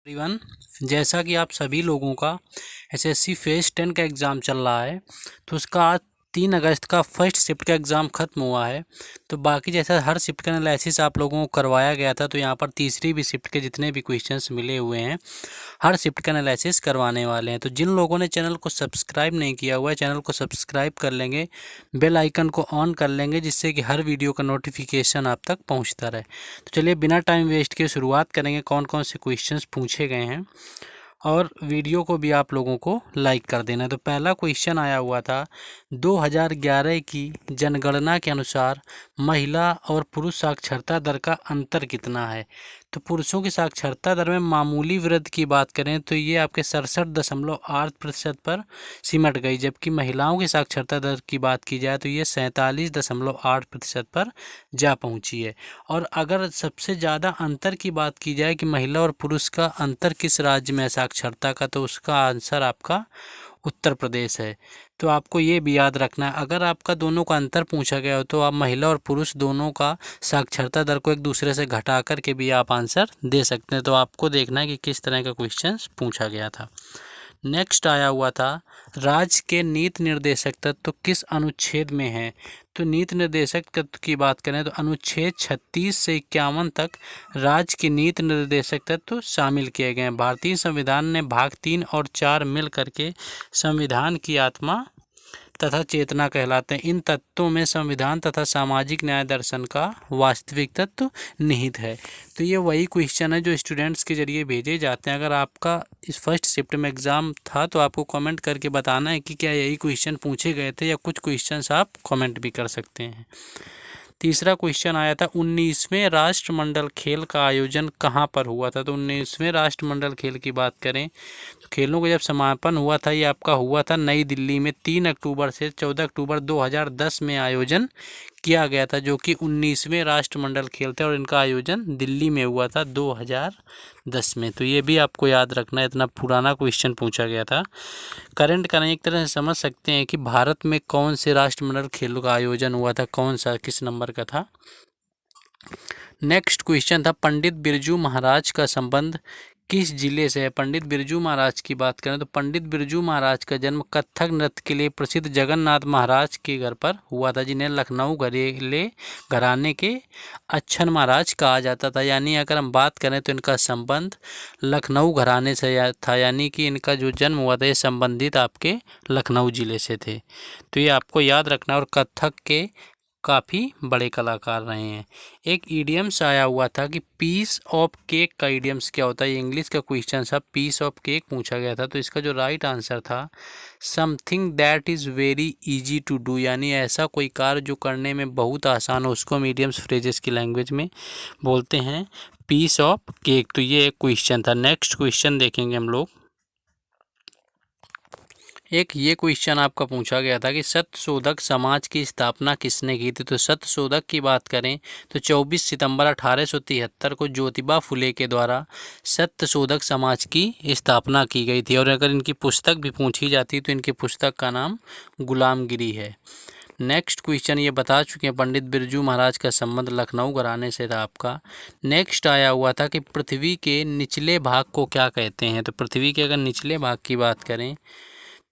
Everyone, जैसा कि आप सभी लोगों का एसएससी फेज 10 का एग्ज़ाम चल रहा है, तो उसका आज 3 अगस्त का फर्स्ट शिफ्ट का एग्ज़ाम ख़त्म हुआ है। तो बाकी जैसा हर शिफ्ट का एनालिसिस आप लोगों को करवाया गया था, तो यहाँ पर तीसरी भी शिफ्ट के जितने भी क्वेश्चंस मिले हुए हैं, हर शिफ्ट का एनालिसिस करवाने वाले हैं। तो जिन लोगों ने चैनल को सब्सक्राइब नहीं किया हुआ है, चैनल को सब्सक्राइब कर लेंगे, बेल आइकन को ऑन कर लेंगे, जिससे कि हर वीडियो का नोटिफिकेशन आप तक पहुँचता रहे। तो चलिए बिना टाइम वेस्ट किए शुरुआत करेंगे कौन कौन से क्वेश्चंस पूछे गए हैं, और वीडियो को भी आप लोगों को लाइक कर देना। तो पहला क्वेश्चन आया हुआ था, 2011 की जनगणना के अनुसार महिला और पुरुष साक्षरता दर का अंतर कितना है। तो पुरुषों की साक्षरता दर में मामूली वृद्धि की बात करें तो ये आपके 67.8% पर सिमट गई, जबकि महिलाओं की साक्षरता दर की बात की जाए तो ये 47.8% पर जा पहुंची है। और अगर सबसे ज़्यादा अंतर की बात की जाए कि महिला और पुरुष का अंतर किस राज्य में है साक्षरता का, तो उसका आंसर आपका उत्तर प्रदेश है। तो आपको ये भी याद रखना है, अगर आपका दोनों का अंतर पूछा गया हो तो आप महिला और पुरुष दोनों का साक्षरता दर को एक दूसरे से घटा कर के भी आप आंसर दे सकते हैं। तो आपको देखना है कि किस तरह का क्वेश्चन पूछा गया था। नेक्स्ट आया हुआ था, राज्य के नीति निर्देशक तत्व किस अनुच्छेद में है। तो नीति निर्देशक तत्व की बात करें तो अनुच्छेद 36 से 51 तक राज्य के नीति निर्देशक तत्व शामिल किए गए हैं। भारतीय संविधान ने भाग 3 और 4 मिल करके संविधान की आत्मा तथा चेतना कहलाते हैं। इन तत्वों में संविधान तथा सामाजिक न्याय दर्शन का वास्तविक तत्व निहित है। तो ये वही क्वेश्चन है जो स्टूडेंट्स के जरिए भेजे जाते हैं। अगर आपका इस फर्स्ट शिफ्ट में एग्ज़ाम था तो आपको कमेंट करके बताना है कि क्या यही क्वेश्चन पूछे गए थे, या कुछ क्वेश्चंस आप कमेंट भी कर सकते हैं। तीसरा क्वेश्चन आया था, 19वें राष्ट्रमंडल खेल का आयोजन कहाँ पर हुआ था। तो 19वें राष्ट्रमंडल खेल की बात करें तो खेलों का जब समापन हुआ था, ये आपका हुआ था नई दिल्ली में 3 अक्टूबर से 14 अक्टूबर 2010 में आयोजन किया गया था, जो कि 19वें राष्ट्रमंडल खेल थे और इनका आयोजन दिल्ली में हुआ था 2010 में। तो ये भी आपको याद रखना है, इतना पुराना क्वेश्चन पूछा गया था। करंट का नहीं, एक तरह से समझ सकते हैं कि भारत में कौन से राष्ट्रमंडल खेलों का आयोजन हुआ था, कौन सा किस नंबर का था। नेक्स्ट क्वेश्चन था, पंडित बिरजू महाराज का संबंध किस जिले से है। पंडित बिरजू महाराज की बात करें तो पंडित बिरजू महाराज का जन्म कथक नृत्य के लिए प्रसिद्ध जगन्नाथ महाराज के घर पर हुआ था, जिन्हें लखनऊ घरेले घराने के अच्छन महाराज कहा जाता था। यानी अगर हम बात करें तो इनका संबंध लखनऊ घराने से था, यानी कि इनका जो जन्म हुआ था ये संबंधित आपके लखनऊ जिले से थे। तो ये आपको याद रखना। और कथक के काफ़ी बड़े कलाकार रहे हैं। एक ईडियम्स आया हुआ था कि पीस ऑफ केक का ईडियम्स क्या होता है। ये इंग्लिश का क्वेश्चन था, पीस ऑफ केक पूछा गया था। तो इसका जो राइट आंसर था, something that is very easy to do, यानी ऐसा कोई कार्य जो करने में बहुत आसान हो, उसको हम ईडियम्स फ्रेजेस की लैंग्वेज में बोलते हैं पीस ऑफ केक। तो ये एक क्वेश्चन था। नेक्स्ट क्वेश्चन देखेंगे हम लोग। एक ये क्वेश्चन आपका पूछा गया था कि सत्यशोधक समाज की स्थापना किसने की थी। तो सत्यशोधक की बात करें तो 24 सितंबर 1873 को ज्योतिबा फुले के द्वारा सत्यशोधक समाज की स्थापना की गई थी। और अगर इनकी पुस्तक भी पूछी जाती तो इनकी पुस्तक का नाम गुलामगिरी है। नेक्स्ट क्वेश्चन ये बता चुके हैं, पंडित बिरजू महाराज का संबंध लखनऊ घराने से था आपका। नेक्स्ट आया हुआ था कि पृथ्वी के निचले भाग को क्या कहते हैं। तो पृथ्वी के अगर निचले भाग की बात करें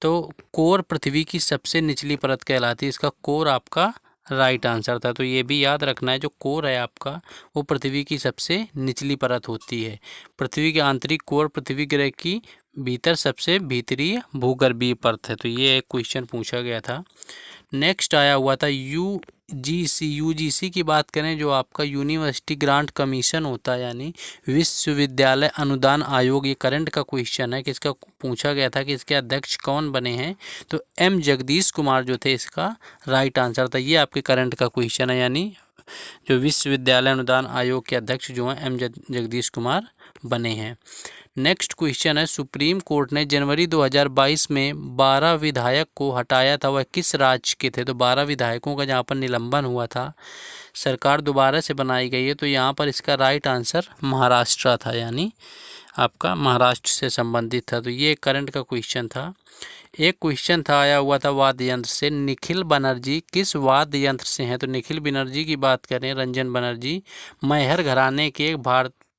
तो कोर पृथ्वी की सबसे निचली परत कहलाती है। इसका कोर आपका राइट आंसर था। तो ये भी याद रखना है, जो कोर है आपका वो पृथ्वी की सबसे निचली परत होती है। पृथ्वी के आंतरिक कोर पृथ्वी ग्रह की भीतर सबसे भीतरी भूगर्भीय परत है। तो ये एक क्वेश्चन पूछा गया था। नेक्स्ट आया हुआ था यूजीसी की बात करें, जो आपका यूनिवर्सिटी ग्रांट कमीशन होता है, यानी विश्वविद्यालय अनुदान आयोग। ये करंट का क्वेश्चन है कि इसका पूछा गया था कि इसके अध्यक्ष कौन बने हैं। तो एम जगदीश कुमार जो थे, इसका राइट आंसर था। ये आपके करंट का क्वेश्चन है, यानी जो विश्वविद्यालय अनुदान आयोग के अध्यक्ष जो हैं एम जगदीश कुमार बने हैं। नेक्स्ट क्वेश्चन है, सुप्रीम कोर्ट ने जनवरी 2022 में 12 विधायक को हटाया था, वह किस राज्य के थे। तो 12 विधायकों का जहाँ पर निलंबन हुआ था, सरकार दोबारा से बनाई गई है, तो यहाँ पर इसका राइट आंसर महाराष्ट्र था, यानी आपका महाराष्ट्र से संबंधित था। तो ये करंट का क्वेश्चन था। एक क्वेश्चन था आया हुआ था वाद्य यंत्र से, निखिल बनर्जी किस वाद्य यंत्र से हैं। तो निखिल बनर्जी की बात करें, रंजन बनर्जी मैहर घराने के एक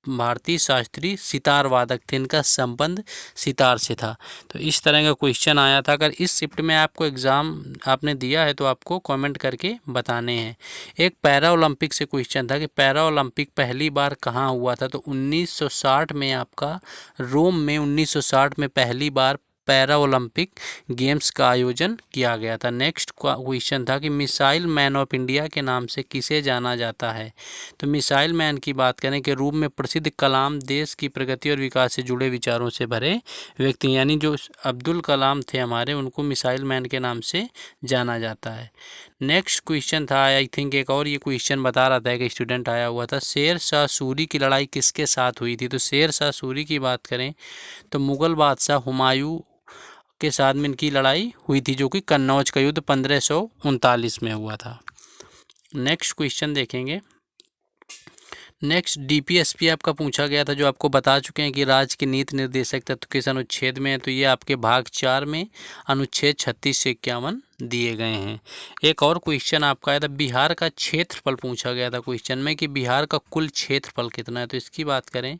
भारतीय शास्त्रीय सितार वादक थे, इनका संबंध सितार से था। तो इस तरह का क्वेश्चन आया था। अगर इस शिफ्ट में आपको एग्ज़ाम आपने दिया है तो आपको कमेंट करके बताने हैं। एक पैरा ओलंपिक से क्वेश्चन था कि पैरा ओलंपिक पहली बार कहाँ हुआ था, तो 1960 में आपका रोम में 1960 में पहली बार पैरा ओलंपिक गेम्स का आयोजन किया गया था। नेक्स्ट क्वेश्चन था कि मिसाइल मैन ऑफ इंडिया के नाम से किसे जाना जाता है। तो मिसाइल मैन की बात करें कि रूप में प्रसिद्ध कलाम देश की प्रगति और विकास से जुड़े विचारों से भरे व्यक्ति, यानी जो अब्दुल कलाम थे हमारे, उनको मिसाइल मैन के नाम से जाना जाता है। नेक्स्ट क्वेश्चन था, आई थिंक एक और ये क्वेश्चन बता रहा था कि स्टूडेंट आया हुआ था, शेर शाह सूरी की लड़ाई किसके साथ हुई थी। तो शेर शाह सूरी की बात करें तो मुग़ल बादशाह हुमायूं के साथ में इनकी लड़ाई हुई थी, जो कि कन्नौज का युद्ध 1539 में हुआ था। नेक्स्ट क्वेश्चन देखेंगे। नेक्स्ट डीपीएसपी आपका पूछा गया था, जो आपको बता चुके हैं कि राज्य के नीति निर्देशक तत्व किस अनुच्छेद में है। तो ये आपके भाग 4 में अनुच्छेद 36 से 51 दिए गए हैं। एक और क्वेश्चन आपका आया था, बिहार का क्षेत्रफल पूछा गया था क्वेश्चन में कि बिहार का कुल क्षेत्रफल कितना है। तो इसकी बात करें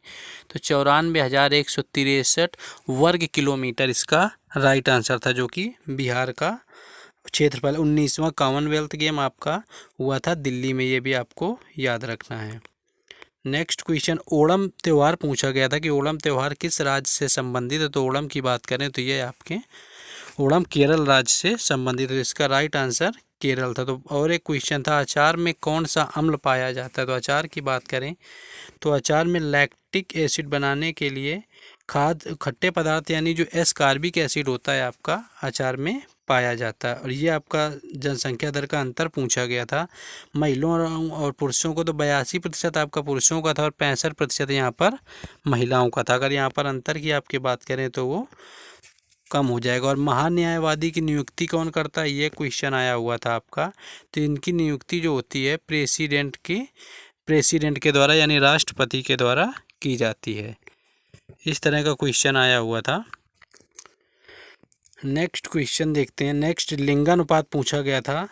तो 94,163 वर्ग किलोमीटर इसका राइट आंसर था, जो कि बिहार का क्षेत्रफल। 19वां कॉमनवेल्थ गेम आपका हुआ था दिल्ली में, ये भी आपको याद रखना है। नेक्स्ट क्वेश्चन, ओणम त्यौहार पूछा गया था कि ओणम त्यौहार किस राज्य से संबंधित है। तो ओणम की बात करें तो ये आपके ओणम केरल राज्य से संबंधित है, इसका राइट आंसर केरल था। तो और एक क्वेश्चन था, अचार में कौन सा अम्ल पाया जाता है। तो अचार की बात करें तो अचार में लैक्टिक एसिड बनाने के लिए खट्टे पदार्थ यानी जो एस्कॉर्बिक एसिड होता है आपका अचार में पाया जाता है। और ये आपका जनसंख्या दर का अंतर पूछा गया था, महिलाओं और पुरुषों को तो 82% आपका पुरुषों का था और 65% यहाँ पर महिलाओं का था। अगर यहाँ पर अंतर की आपकी बात करें तो वो कम हो जाएगा। और महान्यायवादी की नियुक्ति कौन करता है, ये क्वेश्चन आया हुआ था आपका। तो इनकी नियुक्ति जो होती है प्रेसिडेंट के द्वारा यानी राष्ट्रपति के द्वारा की जाती है। इस तरह का क्वेश्चन आया हुआ था। नेक्स्ट क्वेश्चन देखते हैं। नेक्स्ट लिंगानुपात पूछा गया था,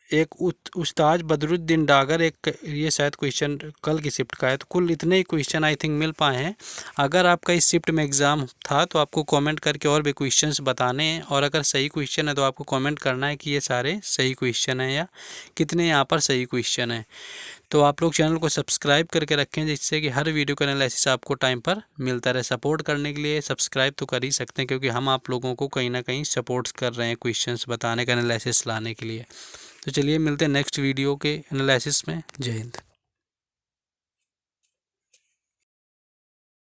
एक उस्ताद बदरुद्दीन डागर, एक ये शायद क्वेश्चन कल की शिफ्ट का है। तो कुल इतने ही क्वेश्चन आई थिंक मिल पाए हैं। अगर आपका इस शिफ्ट में एग्ज़ाम था तो आपको कमेंट करके और भी क्वेश्चंस बताने हैं, और अगर सही क्वेश्चन है तो आपको कमेंट करना है कि ये सारे सही क्वेश्चन हैं या कितने यहाँ पर सही क्वेश्चन हैं। तो आप लोग चैनल को सब्सक्राइब करके रखें, जिससे कि हर वीडियो का एनालिसिस आपको टाइम पर मिलता रहे। सपोर्ट करने के लिए सब्सक्राइब तो कर ही सकते हैं, क्योंकि हम आप लोगों को कहीं ना कहीं सपोर्ट्स कर रहे हैं क्वेश्चंस बताने का, एनालिसिस लाने के लिए। तो चलिए मिलते हैं नेक्स्ट वीडियो के एनालिसिस में। जय हिंद।